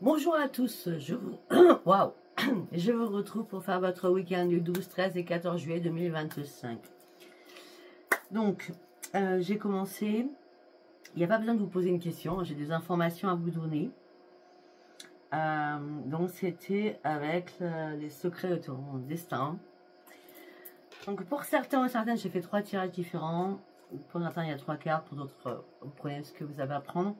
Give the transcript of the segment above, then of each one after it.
Bonjour à tous, Waouh. Je vous retrouve pour faire votre week-end du 12, 13 et 14 juillet 2025. Donc, j'ai commencé, il n'y a pas besoin de vous poser une question, j'ai des informations à vous donner. Donc, c'était avec les secrets de ton destin. Donc, pour certains et certaines, j'ai fait 3 tirages différents. Pour certains, il y a 3 cartes, pour d'autres, vous prenez ce que vous avez à prendre.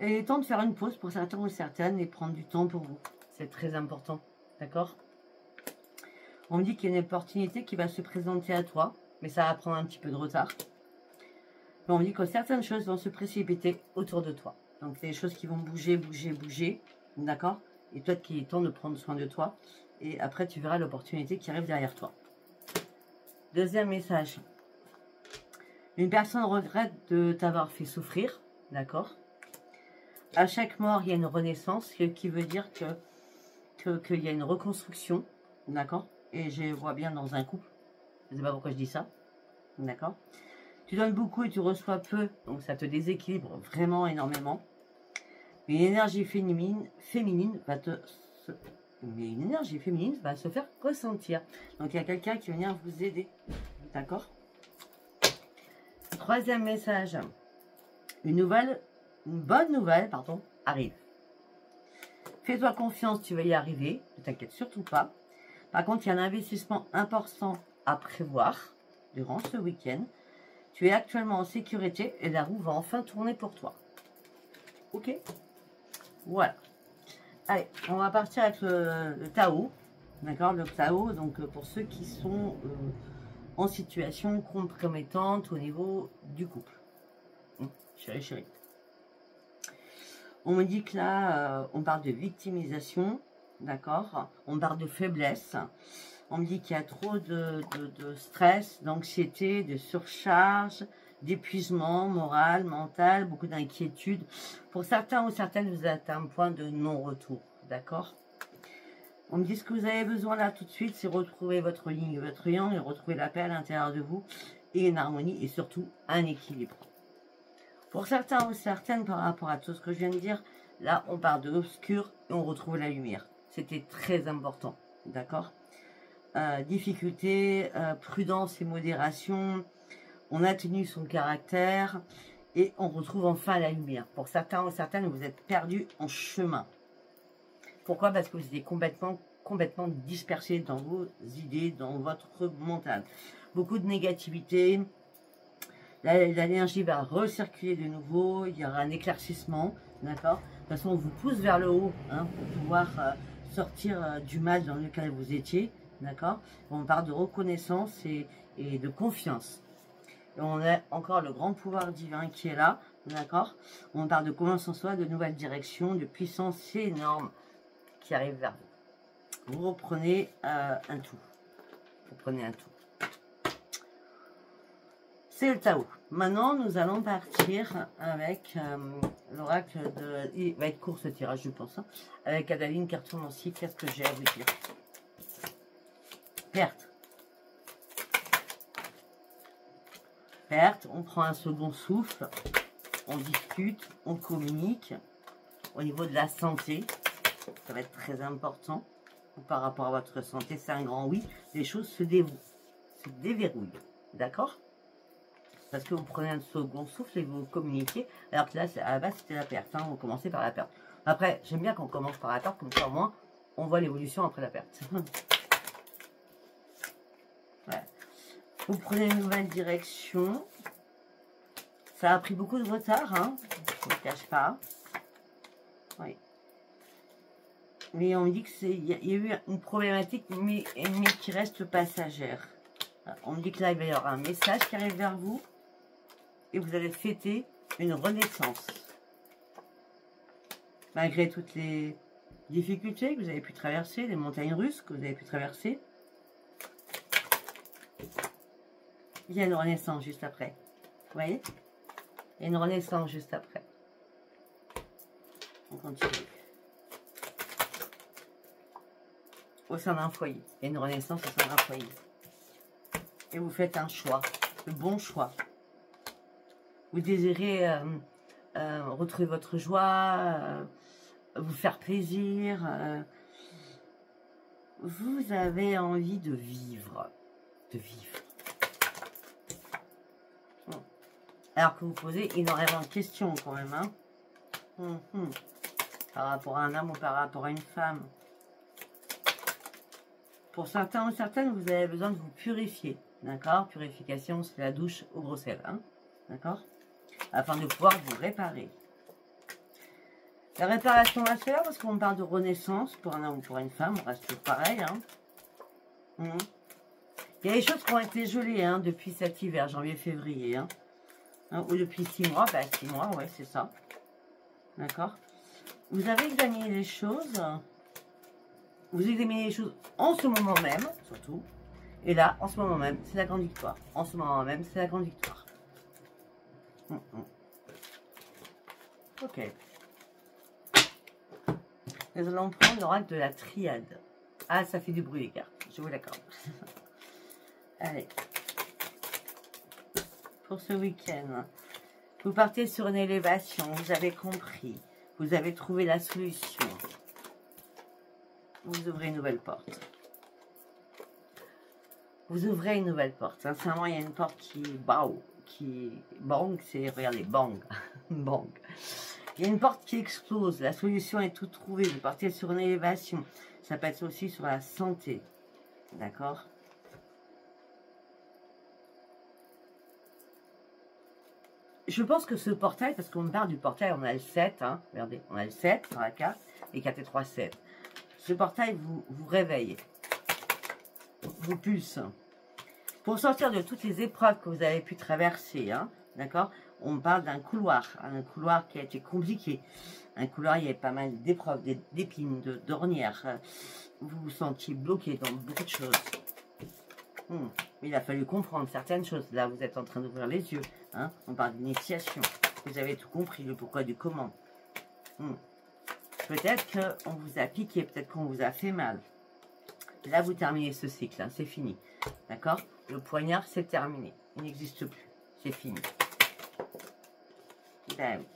Et il est temps de faire une pause pour certains ou certaines et prendre du temps pour vous. C'est très important, d'accord? On me dit qu'il y a une opportunité qui va se présenter à toi, mais ça va prendre un petit peu de retard. Mais on me dit que certaines choses vont se précipiter autour de toi. Donc, c'est des choses qui vont bouger, d'accord? Et peut-être qu'il est temps de prendre soin de toi. Et après, tu verras l'opportunité qui arrive derrière toi. Deuxième message. Une personne regrette de t'avoir fait souffrir, d'accord? À chaque mort, il y a une renaissance, ce qui veut dire qu'il y a une reconstruction, d'accord? Et je vois bien dans un couple, je ne sais pas pourquoi je dis ça, d'accord? Tu donnes beaucoup et tu reçois peu, donc ça te déséquilibre vraiment énormément. Mais une énergie féminine va se faire ressentir. Donc il y a quelqu'un qui va venir vous aider, d'accord? Troisième message, une bonne nouvelle, arrive. Fais-toi confiance, tu vas y arriver, ne t'inquiète surtout pas. Par contre, il y a un investissement important à prévoir durant ce week-end. Tu es actuellement en sécurité et la roue va enfin tourner pour toi. Ok? Voilà. Allez, on va partir avec le Tao. D'accord? Le Tao, donc pour ceux qui sont en situation compromettante au niveau du couple. Chérie. On me dit que là, on parle de victimisation, d'accord? On parle de faiblesse. On me dit qu'il y a trop de stress, d'anxiété, de surcharge, d'épuisement moral, mental, beaucoup d'inquiétude. Pour certains ou certaines, vous êtes à un point de non-retour, d'accord? On me dit ce que vous avez besoin là tout de suite, c'est retrouver votre yin et votre yang et retrouver la paix à l'intérieur de vous et une harmonie et surtout un équilibre. Pour certains ou certaines, par rapport à tout ce que je viens de dire, là, on part de l'obscur et on retrouve la lumière. C'était très important, d'accord? Difficulté, prudence et modération. On a tenu son caractère et on retrouve enfin la lumière. Pour certains ou certaines, vous êtes perdus en chemin. Pourquoi? Parce que vous étiez complètement dispersés dans vos idées, dans votre mental. Beaucoup de négativité. L'énergie va recirculer de nouveau, il y aura un éclaircissement, d'accord? De toute façon, on vous pousse vers le haut pour pouvoir sortir du mal dans lequel vous étiez, d'accord? On parle de reconnaissance et de confiance. Et on a encore le grand pouvoir divin qui est là, d'accord? On parle de confiance en soi, de nouvelles directions, de puissance énorme qui arrive vers vous. Vous reprenez un tout. Vous prenez un tout. C'est le Tao. Maintenant, nous allons partir avec l'oracle de... Il va être court ce tirage, je pense. Avec Adaline Cartomancie, qu'est-ce que j'ai à vous dire? Perte. Perte, on prend un second souffle, on discute, on communique. Au niveau de la santé, ça va être très important. Par rapport à votre santé, c'est un grand oui. Les choses se déverrouillent. D'accord? Parce que vous prenez un second souffle et vous communiquez. Alors que là, à la base, c'était la perte. On commençait par la perte. Après, j'aime bien qu'on commence par la perte. Comme ça, au moins, on voit l'évolution après la perte. Ouais. Vous prenez une nouvelle direction. Ça a pris beaucoup de retard. Je ne le cache pas. Oui. Mais on me dit qu'il y a eu une problématique, mais qui reste passagère. On me dit que là, il va y avoir un message qui arrive vers vous. Et vous allez fêter une renaissance. Malgré toutes les difficultés que vous avez pu traverser, les montagnes russes que vous avez pu traverser, il y a une renaissance juste après. Vous voyez? Il y a une renaissance juste après. On continue. Au sein d'un foyer. Il y a une renaissance au sein d'un foyer. Et vous faites un choix, le bon choix. Vous désirez retrouver votre joie, vous faire plaisir. Vous avez envie de vivre. De vivre. Alors que vous posez énormément de questions quand même. Hein. Par rapport à un homme ou par rapport à une femme. Pour certains ou certaines, vous avez besoin de vous purifier. D'accord? Purification, c'est la douche au gros sel. Hein, d'accord? Afin de pouvoir vous réparer. La réparation va se faire parce qu'on parle de renaissance pour un homme ou pour une femme. On reste toujours pareil. Hein. Il y a des choses qui ont été gelées hein, depuis cet hiver, janvier-février. Hein. Ou depuis 6 mois. 6 mois, ouais, c'est ça. D'accord? Vous avez examiné les choses. Vous examinez les choses en ce moment même, surtout. Et là, en ce moment même, c'est la grande victoire. En ce moment même, c'est la grande victoire. Ok. Nous allons prendre l'oracle de la triade. Ah, ça fait du bruit, les cartes. Je vous l'accorde. Allez. Pour ce week-end, vous partez sur une élévation. Vous avez compris. Vous avez trouvé la solution. Vous ouvrez une nouvelle porte. Vous ouvrez une nouvelle porte. Sincèrement, il y a une porte qui bang, c'est, regardez, bang, bang. Il y a une porte qui explose. La solution est toute trouvée. Vous partez sur une élévation. Ça peut être aussi sur la santé. D'accord? Je pense que ce portail, parce qu'on me parle du portail, on a le 7, hein, regardez, on a le 7 sur la carte, et 4 et 3, 7. Ce portail vous réveille, vous pulse. Pour sortir de toutes les épreuves que vous avez pu traverser, hein, d'accord? On parle d'un couloir qui a été compliqué. Un couloir, il y avait pas mal d'épreuves, d'épines, d'ornières. Vous vous sentiez bloqué dans beaucoup de choses. Il a fallu comprendre certaines choses. Là, vous êtes en train d'ouvrir les yeux. Hein? On parle d'initiation. Vous avez tout compris, le pourquoi du comment. Peut-être qu'on vous a piqué, peut-être qu'on vous a fait mal. Là, vous terminez ce cycle, hein, c'est fini. D'accord? Le poignard, c'est terminé. Il n'existe plus. C'est fini. Ben oui.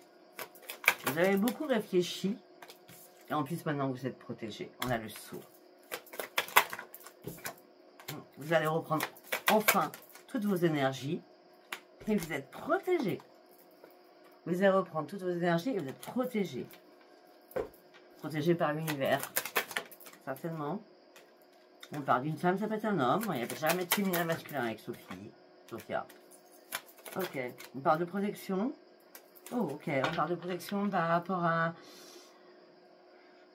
Vous avez beaucoup réfléchi. Et en plus, maintenant, vous êtes protégé. On a le sceau. Vous allez reprendre enfin toutes vos énergies. Et vous êtes protégé. Vous allez reprendre toutes vos énergies et vous êtes protégé. Protégé par l'univers. Certainement. On parle d'une femme, ça peut être un homme. Il n'y a jamais de féminin masculin avec Sophia. Ok. On parle de protection. Oh, ok. On parle de protection par rapport à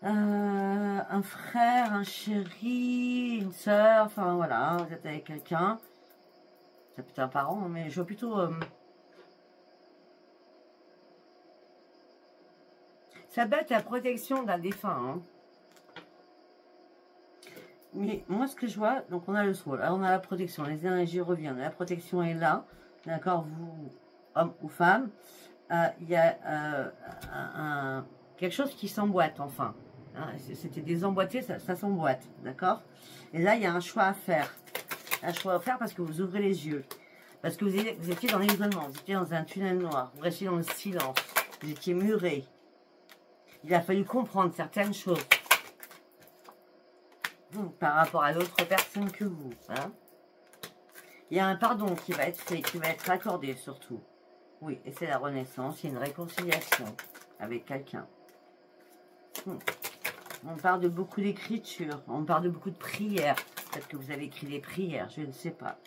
un frère, un chéri, une soeur. Enfin, voilà. Vous êtes avec quelqu'un. Ça peut être un parent, mais je vois plutôt... ça peut être la protection d'un défunt. Hein. Mais moi, ce que je vois, donc on a le sceau, là on a la protection, les énergies reviennent, la protection est là, d'accord, vous, homme ou femme, il y a quelque chose qui s'emboîte, enfin, hein, c'était désemboîté, ça s'emboîte, d'accord, et là il y a un choix à faire parce que vous ouvrez les yeux, parce que vous étiez dans l'isolement, vous étiez dans un tunnel noir, vous restiez dans le silence, vous étiez muré, il a fallu comprendre certaines choses, par rapport à l'autre personne que vous. Hein. Il y a un pardon qui va être fait, qui va être accordé surtout. Oui, et c'est la renaissance, il y a une réconciliation avec quelqu'un. On parle de beaucoup d'écriture, on parle de beaucoup de prières. Peut-être que vous avez écrit des prières, je ne sais pas.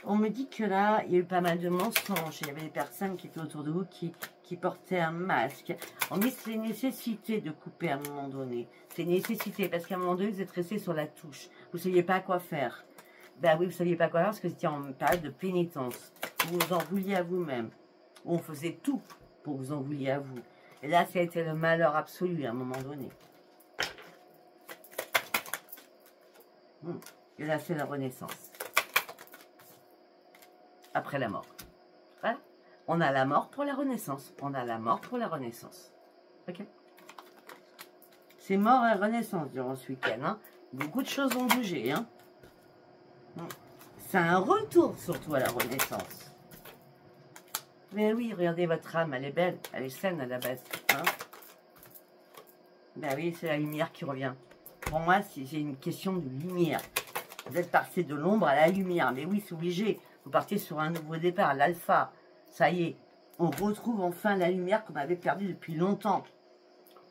On me dit que là, il y a eu pas mal de mensonges. Il y avait des personnes qui étaient autour de vous qui portaient un masque. On me dit que c'est une nécessité de couper à un moment donné. C'est une nécessité parce qu'à un moment donné, vous êtes resté sur la touche. Vous ne saviez pas quoi faire. Ben oui, vous ne saviez pas quoi faire parce que c'était en période de pénitence. Vous vous en vouliez à vous-même. On faisait tout pour vous en vouliez à vous. Et là, ça a été le malheur absolu à un moment donné. Et là, c'est la renaissance. Après la mort. Voilà. On a la mort pour la renaissance. On a la mort pour la renaissance. Ok. C'est mort et renaissance durant ce week-end. Hein. Beaucoup de choses ont bougé. Hein. C'est un retour surtout à la renaissance. Mais oui, regardez votre âme, elle est belle. Elle est saine à la base. Hein. Ben oui, c'est la lumière qui revient. Pour moi, c'est une question de lumière. Vous êtes passé de l'ombre à la lumière. Mais oui, c'est obligé. Vous partez sur un nouveau départ, l'alpha. Ça y est, on retrouve enfin la lumière qu'on avait perdue depuis longtemps.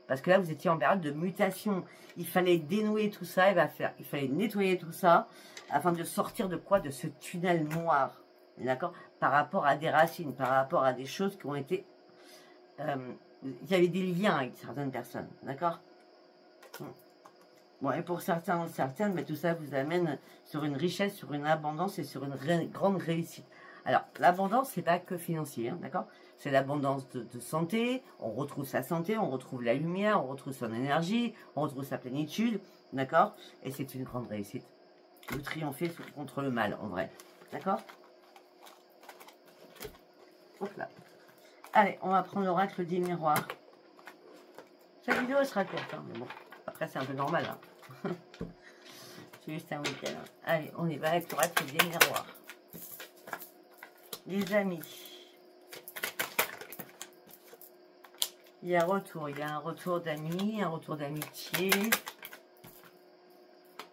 Parce que là, vous étiez en période de mutation. Il fallait dénouer tout ça, il fallait nettoyer tout ça, afin de sortir de quoi? De ce tunnel noir. D'accord? Par rapport à des racines, par rapport à des choses qui ont été... il y avait des liens avec certaines personnes. D'accord? Bon, et pour certains ou certaines, mais tout ça vous amène sur une richesse, sur une abondance et sur une grande réussite. Alors, l'abondance, c'est pas que financier, hein, d'accord? C'est l'abondance de santé, on retrouve sa santé, on retrouve la lumière, on retrouve son énergie, on retrouve sa plénitude, d'accord? Et c'est une grande réussite. Vous triomphez contre le mal, en vrai, d'accord? Hop là. Allez, on va prendre l'oracle des miroirs. Cette vidéo sera courte, hein, mais bon, après c'est un peu normal, hein. C'est juste un week-end. Allez, on y va avec l'oracle des miroirs. Les amis. Il y a un retour d'amis, un retour d'amitié.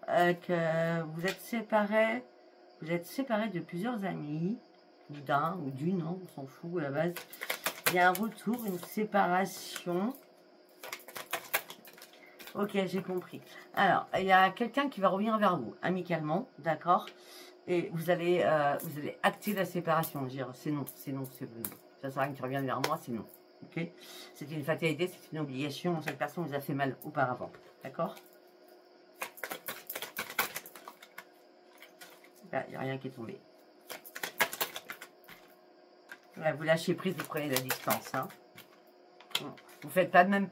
Vous êtes séparés de plusieurs amis, ou d'un, ou d'une, on s'en fout à la base. Il y a un retour, une séparation. Ok, j'ai compris. Alors, il y a quelqu'un qui va revenir vers vous, amicalement, d'accord? Et vous allez acter la séparation, dire c'est non, c'est non, c'est non. Ça sert à rien qu'il revienne vers moi, c'est non. Ok? C'est une fatalité, c'est une obligation. Cette personne vous a fait mal auparavant, d'accord? Là, il n'y a rien qui est tombé. Là, vous lâchez prise, vous prenez la distance, hein. Vous faites même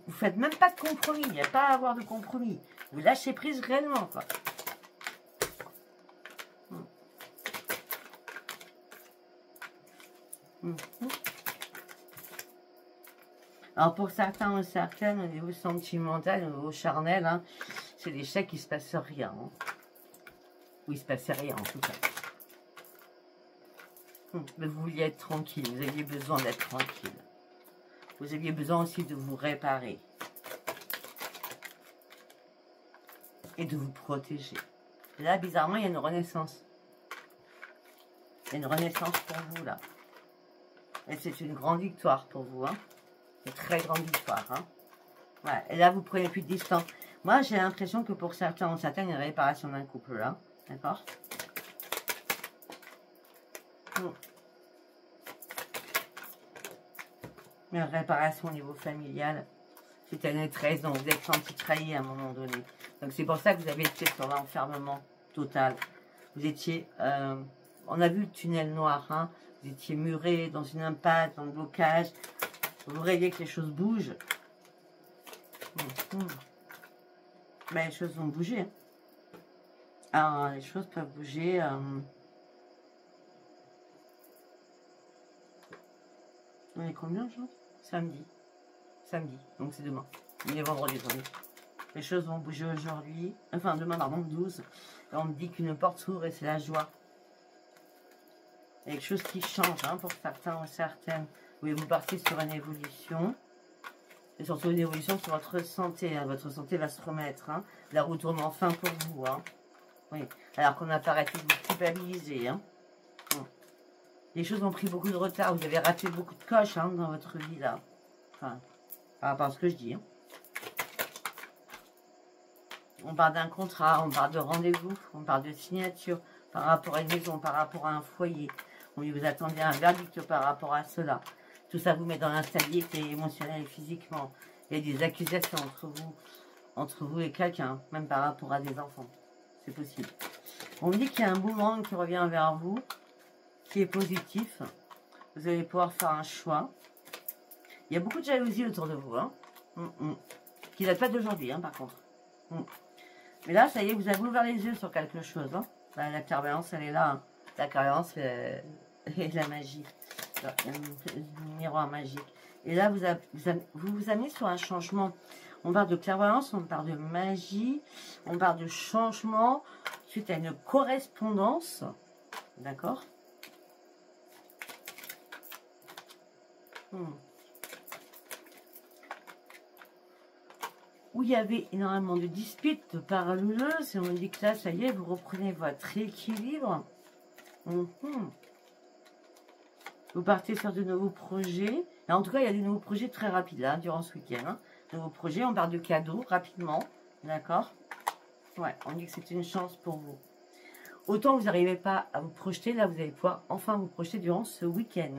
pas de compromis. Il n'y a pas à avoir de compromis. Vous lâchez prise réellement, quoi. Alors pour certains ou certaines, au niveau sentimental, au niveau charnel, hein, c'est l'échec, il ne se passe rien. Hein. Ou il ne se passait rien en tout cas. Mais vous vouliez être tranquille, vous aviez besoin d'être tranquille. Vous aviez besoin aussi de vous réparer. Et de vous protéger. Et là, bizarrement, il y a une renaissance. Il y a une renaissance pour vous, là. Et c'est une grande victoire pour vous, hein. Une très grande victoire, hein. Ouais. Et là, vous prenez plus de distance. Moi, j'ai l'impression que pour certains ou certaines, il y a une réparation d'un couple, là. D'accord? Une réparation au niveau familial. C'était une maîtresse dont vous êtes senti trahi à un moment donné. Donc c'est pour ça que vous avez été sur l'enfermement total. Vous étiez, on a vu le tunnel noir, hein. Vous étiez muré dans une impasse, dans le blocage. Vous rêviez que les choses bougent. Ben, les choses vont bouger. Hein. Alors, les choses peuvent bouger. On est combien de jours? Samedi. Samedi, donc c'est demain. Il est vendredi aujourd'hui. Les choses vont bouger aujourd'hui. Enfin, demain, pardon, 12. Et on me dit qu'une porte s'ouvre et c'est la joie. Il y a quelque chose qui change, hein, pour certains ou certaines. Oui, vous partez sur une évolution. Et surtout une évolution sur votre santé. Hein. Votre santé va se remettre. Hein. La roue tourne enfin pour vous. Hein. Oui. Alors qu'on a pas arrêté de vous culpabiliser. Hein. Les choses ont pris beaucoup de retard. Vous avez raté beaucoup de coches, hein, dans votre vie là. Enfin, par rapport à ce que je dis. Hein. On parle d'un contrat, on parle de rendez-vous, on parle de signature par rapport à une maison, par rapport à un foyer. Oui, vous attendez un verdict par rapport à cela. Tout ça vous met dans l'instabilité émotionnelle et physiquement. Il y a des accusations entre vous et quelqu'un, même par rapport à des enfants. C'est possible. On me dit qu'il y a un boomerang qui revient vers vous, qui est positif. Vous allez pouvoir faire un choix. Il y a beaucoup de jalousie autour de vous, hein, qui ne date pas d'aujourd'hui, hein, par contre. Mais là, ça y est, vous avez ouvert les yeux sur quelque chose. Hein. La clairvoyance, elle est là. Hein. La clairvoyance et la magie. Le miroir magique. Et là, vous vous amenez sur un changement. On parle de clairvoyance, on parle de magie, on parle de changement suite à une correspondance. D'accord? où il y avait énormément de disputes, de parallèles, et on dit que là, ça y est, vous reprenez votre équilibre. Vous partez sur de nouveaux projets. Et en tout cas, il y a des nouveaux projets très rapides, là, durant ce week-end. Hein. Nouveaux projets, on parle de cadeaux, rapidement. D'accord? Ouais, on dit que c'est une chance pour vous. Autant vous n'arrivez pas à vous projeter, là, vous allez pouvoir enfin vous projeter durant ce week-end.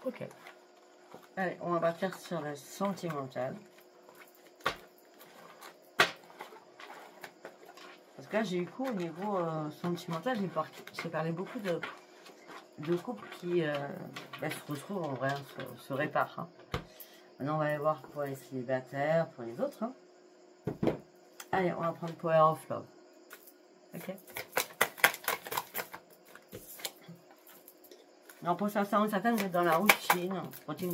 Ok. Allez, on va partir sur le sentimental. Parce que là, j'ai eu coup au niveau sentimental, j'ai parlé beaucoup de couples qui se retrouvent en vrai, se réparent. Hein. Maintenant, on va aller voir pour les célibataires, pour les autres. Hein. Allez, on va prendre Power of Love. Ok. Alors, pour certains, vous êtes dans la routine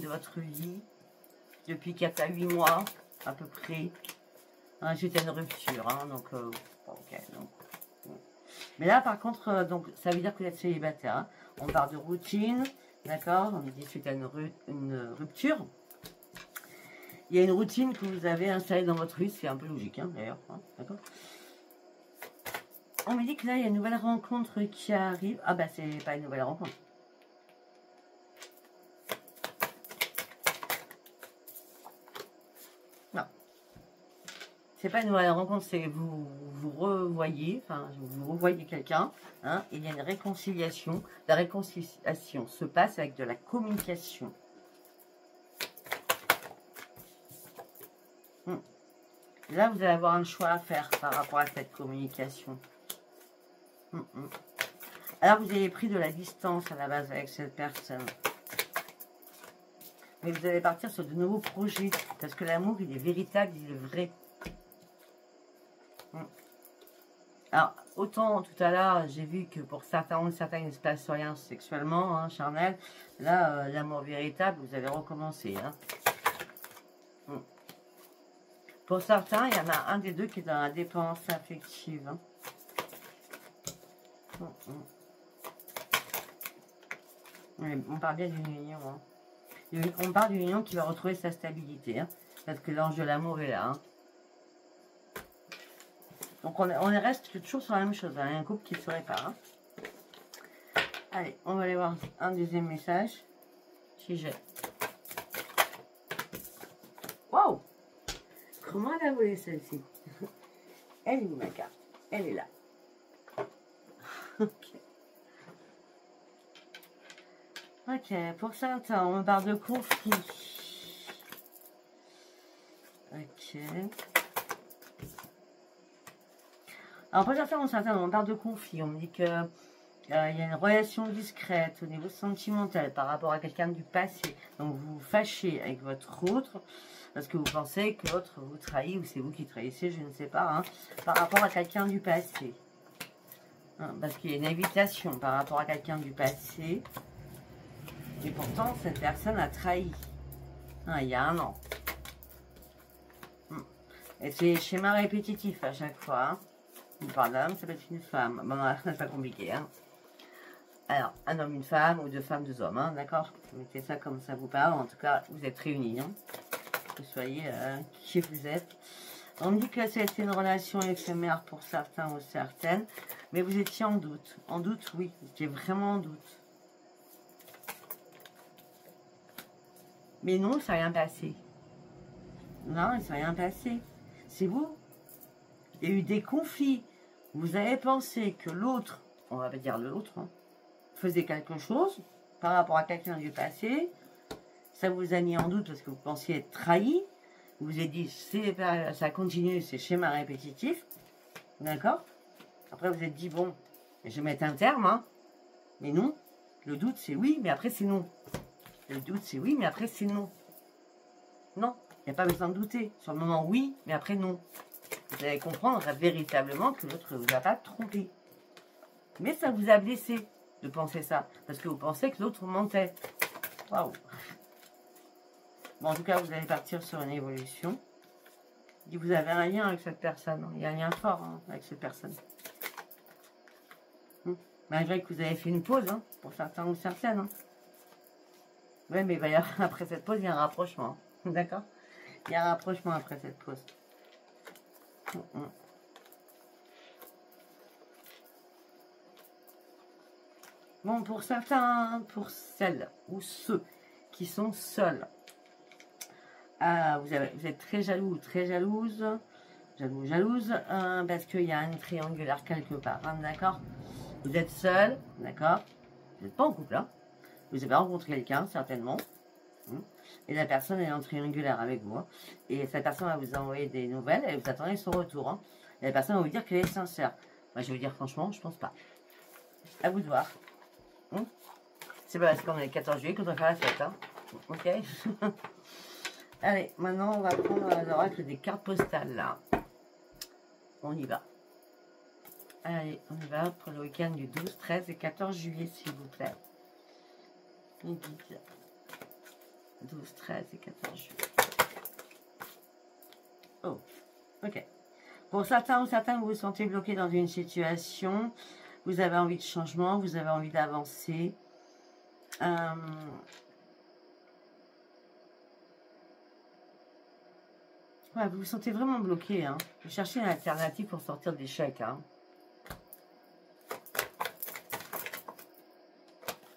de votre vie, depuis 4 à 8 mois, à peu près. Suite à une rupture, hein, donc, ok. Donc, mais là, par contre, donc, ça veut dire que vous êtes célibataire. Hein. On parle de routine, d'accord. On dit suite à une rupture. Il y a une routine que vous avez installée dans votre vie, c'est un peu logique, hein, d'ailleurs. Hein, d'accord. On me dit que là, il y a une nouvelle rencontre qui arrive. Ah, bah, c'est pas une nouvelle rencontre. Non. C'est pas une nouvelle rencontre, c'est vous revoyez, enfin, vous revoyez quelqu'un, hein, il y a une réconciliation. La réconciliation se passe avec de la communication. Là, vous allez avoir un choix à faire par rapport à cette communication. Alors, vous avez pris de la distance à la base avec cette personne. Mais vous allez partir sur de nouveaux projets. Parce que l'amour, il est véritable, il est vrai. Alors, autant tout à l'heure, j'ai vu que pour certains, il ne se passe rien sexuellement, hein, charnel. Là, l'amour véritable, vous allez recommencer. Hein. Pour certains, il y en a un des deux qui est dans la dépendance affective. Hein. On parle bien d'une union. Hein. On parle d'une union qui va retrouver sa stabilité. Hein, parce que l'ange de l'amour est là. Hein. Donc on reste toujours sur la même chose. Hein, un couple qui se répare. Hein. Allez, on va aller voir un deuxième message. Si j'ai. Waouh! Comment elle a volé celle-ci? Elle est où ma carte? Elle est là. Ok. Ok, pour certains, on parle de conflit. Ok. Alors pour certains, on parle de conflit. On me dit que il y a une relation discrète au niveau sentimental par rapport à quelqu'un du passé. Donc vous vous fâchez avec votre autre parce que vous pensez que l'autre vous trahit ou c'est vous qui trahissez, je ne sais pas, hein, par rapport à quelqu'un du passé. Hein, parce qu'il y a une invitation par rapport à quelqu'un du passé. Et pourtant, cette personne a trahi. Hein, il y a un an. Et c'est schéma répétitif à chaque fois. Hein. On parle d'homme, ça peut être une femme. Bon, c'est pas compliqué. Hein. Alors, un homme, une femme, ou deux femmes, deux hommes. Hein, d'accord? Mettez ça comme ça vous parle. En tout cas, vous êtes réunis. Hein. Que vous soyez qui vous êtes. On me dit que c'était une relation éphémère pour certains ou certaines. Mais vous étiez en doute. En doute, oui. Vous étiez vraiment en doute. Mais non, il ne s'est rien passé. Non, il ne s'est rien passé. C'est vous. Il y a eu des conflits. Vous avez pensé que l'autre, on va pas dire l'autre, hein, faisait quelque chose par rapport à quelqu'un du passé. Ça vous a mis en doute parce que vous pensiez être trahi. Vous vous êtes dit, ça continue, c'est schéma répétitif. D'accord? Après, vous êtes dit, bon, je vais mettre un terme. Hein. Mais non. Le doute, c'est oui, mais après, c'est non. Le doute, c'est oui, mais après, c'est non. Non, il n'y a pas besoin de douter. Sur le moment, oui, mais après, non. Vous allez comprendre véritablement que l'autre ne vous a pas trompé. Mais ça vous a blessé de penser ça. Parce que vous pensez que l'autre mentait. Waouh. Bon, en tout cas, vous allez partir sur une évolution. Et vous avez un lien avec cette personne. Il y a un lien fort hein, avec cette personne. Malgré que vous avez fait une pause, hein, pour certains ou certaines. Hein. Ouais, mais il va y avoir, après cette pause, il y a un rapprochement. D'accord? Il y a un rapprochement après cette pause. Bon, pour certains, pour celles ou ceux qui sont seuls, vous êtes très jaloux ou très jalouse, jalouse, parce qu'il y a un triangulaire quelque part, hein, d'accord? Vous êtes seul, d'accord? Vous n'êtes pas en couple, hein? Vous avez rencontré quelqu'un, certainement, hein, et la personne est en triangulaire avec vous, hein, et cette personne va vous envoyer des nouvelles, et vous attendez son retour, hein, et la personne va vous dire qu'elle est sincère. Moi, je vais vous dire franchement, je pense pas. À vous de voir. Hein? C'est pas parce qu'on est le 14 juillet qu'on doit faire la fête, hein. Ok. Allez, maintenant on va prendre l'oracle des cartes postales là. On y va. Allez, on y va pour le week-end du 12, 13 et 14 juillet, s'il vous plaît. Les guides. 12, 13 et 14 juillet. Oh, ok. Pour certains ou certaines, vous vous sentez bloqué dans une situation. Vous avez envie de changement, vous avez envie d'avancer. Ouais, vous vous sentez vraiment bloqué. Hein. Vous cherchez une alternative pour sortir de l'échec. Hein.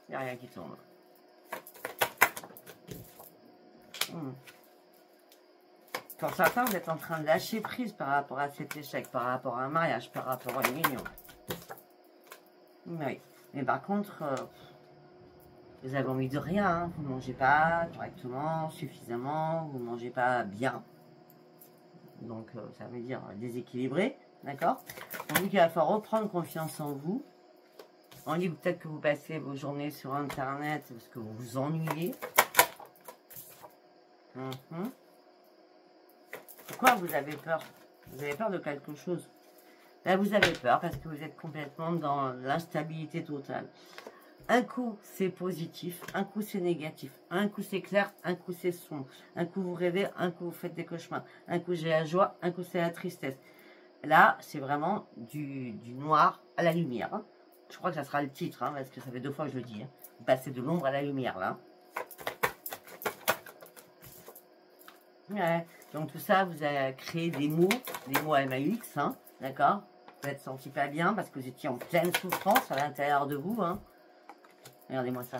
Il n'y a rien qui tombe. Pour certains, vous êtes en train de lâcher prise par rapport à cet échec, par rapport à un mariage, par rapport à une union. Oui. Mais par contre, vous avez envie de rien. Hein. Vous ne mangez pas correctement, suffisamment. Vous ne mangez pas bien. Donc, ça veut dire déséquilibré. D'accord? On dit qu'il va falloir reprendre confiance en vous. On dit peut-être que vous passez vos journées sur Internet parce que vous vous ennuyez. Pourquoi vous avez peur? Vous avez peur de quelque chose. Là, vous avez peur parce que vous êtes complètement dans l'instabilité totale. Un coup, c'est positif. Un coup, c'est négatif. Un coup, c'est clair. Un coup, c'est sombre. Un coup, vous rêvez. Un coup, vous faites des cauchemars. Un coup, j'ai la joie. Un coup, c'est la tristesse. Là, c'est vraiment du noir à la lumière. Hein. Je crois que ça sera le titre, hein, parce que ça fait 2 fois que je le dis. Hein. Vous passez de l'ombre à la lumière, là. Ouais. Donc, tout ça, vous avez créé des mots MAX, hein, d'accord? Vous êtes senti pas bien parce que vous étiez en pleine souffrance à l'intérieur de vous. Hein. Regardez-moi ça.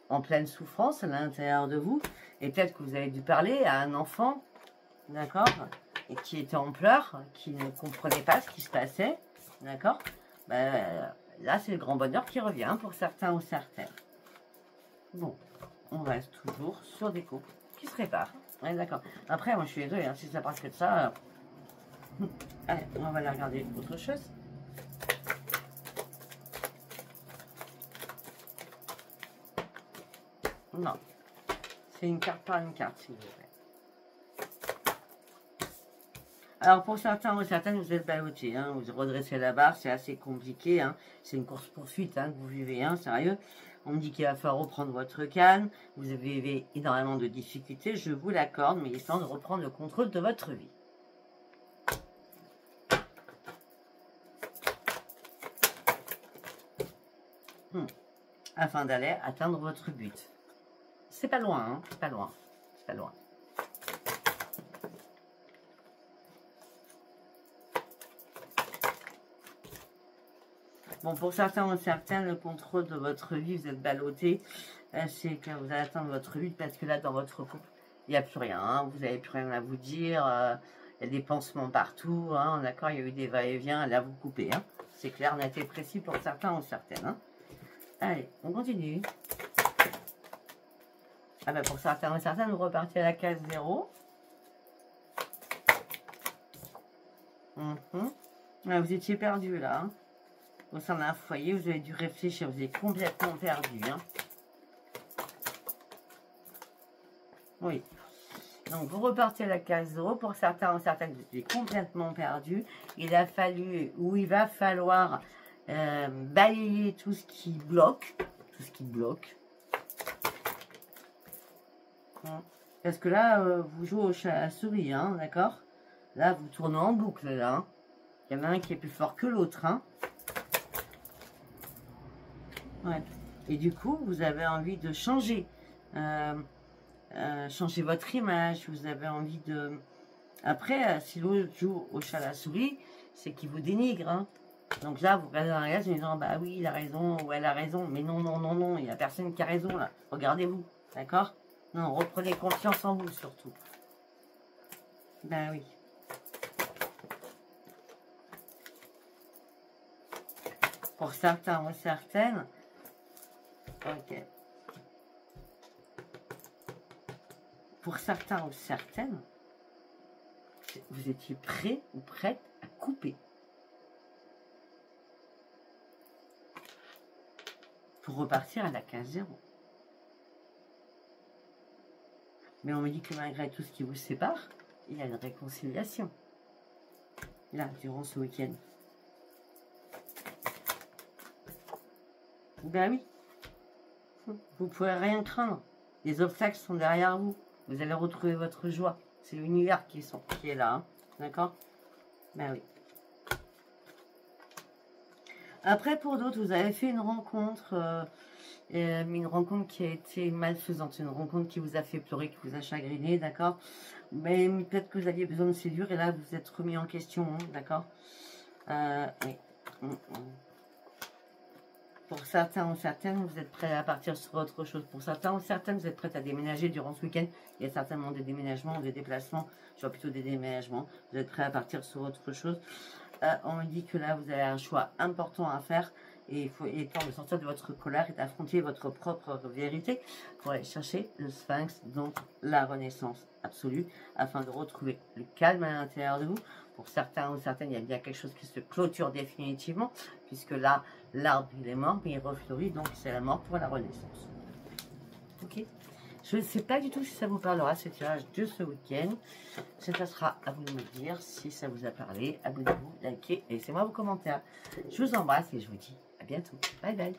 En pleine souffrance à l'intérieur de vous. Et peut-être que vous avez dû parler à un enfant, d'accord? Et qui était en pleurs, qui ne comprenait pas ce qui se passait, d'accord? Ben, là, c'est le grand bonheur qui revient pour certains ou certaines. Bon, on reste toujours sur des couples qui se réparent. Ouais, d'accord. Après, moi, je suis désolée, hein, si ça passe que de ça... Allez, on va aller regarder autre chose. Non. C'est une carte par une carte, s'il vous plaît. Alors, pour certains ou certaines, vous êtes ballottés. Hein, vous redressez la barre, c'est assez compliqué. Hein, c'est une course-poursuite hein, que vous vivez, hein, sérieux. On me dit qu'il va falloir reprendre votre calme. Vous avez énormément de difficultés, je vous l'accorde, mais il est temps de reprendre le contrôle de votre vie. Afin d'aller atteindre votre but. C'est pas loin, hein, c'est pas loin, c'est pas loin. Bon, pour certains ou certaines, le contrôle de votre vie, vous êtes ballotté. C'est que vous allez atteindre votre but parce que là, dans votre couple, il n'y a plus rien. Hein, vous n'avez plus rien à vous dire. Il y a des pansements partout. Hein, d'accord, il y a eu des va-et-vient. Là, vous coupez. Hein, c'est clair, net et précis pour certains ou certaines. Hein. Allez, on continue. Ah ben pour certains ou certaines, vous repartez à la case 0. Ouais, vous étiez perdu là. Hein. Au sein d'un foyer, vous avez dû réfléchir. Vous êtes complètement perdu. Hein. Oui. Donc, vous repartez à la case 0. Pour certains ou certaines, vous étiez complètement perdu. Il a fallu, ou il va falloir balayer tout ce qui bloque. Tout ce qui bloque. Parce que là, vous jouez au chat à la souris, hein, d'accord? Là, vous tournez en boucle, là. Hein. Il y en a un qui est plus fort que l'autre, hein. Ouais. Et du coup, vous avez envie de changer changer votre image, vous avez envie de... Après, si l'autre joue au chat à la souris, c'est qu'il vous dénigre. Hein. Donc là, vous regardez dans la glace en disant, bah oui, il a raison, ou elle a raison. Mais non, non, non, non, il n'y a personne qui a raison là. Regardez-vous, d'accord? Non, reprenez confiance en vous surtout. Ben oui. Pour certains ou certaines, ok. Pour certains ou certaines, vous étiez prêt ou prête à couper. Pour repartir à la case 0. Mais on me dit que malgré tout ce qui vous sépare, il y a une réconciliation. Là, durant ce week-end. Ben oui. Vous ne pouvez rien craindre. Les obstacles sont derrière vous. Vous allez retrouver votre joie. C'est l'univers qui est là. Hein. D'accord? Ben oui. Après, pour d'autres, vous avez fait une rencontre, mais une rencontre qui a été malfaisante, une rencontre qui vous a fait pleurer, qui vous a chagriné, d'accord? Mais peut-être que vous aviez besoin de séduire et là, vous êtes remis en question, hein, d'accord? Oui. Pour certains ou certaines, vous êtes prêts à partir sur autre chose. Pour certains ou certaines, vous êtes prêts à déménager durant ce week-end. Il y a certainement des déménagements, des déplacements. Je vois plutôt des déménagements. Vous êtes prêts à partir sur autre chose. On me dit que là, vous avez un choix important à faire. Et il est temps de sortir de votre colère et d'affronter votre propre vérité pour aller chercher le sphinx, donc la renaissance absolue, afin de retrouver le calme à l'intérieur de vous. Pour certains ou certaines, il y a bien quelque chose qui se clôture définitivement, puisque là, l'arbre, il est mort, mais il refleurit, donc c'est la mort pour la renaissance. Ok. Je ne sais pas du tout si ça vous parlera, ce tirage de ce week-end. Ça sera à vous de me dire si ça vous a parlé. Abonnez-vous, likez et laissez-moi vos commentaires. Je vous embrasse et je vous dis à bientôt. Bye bye.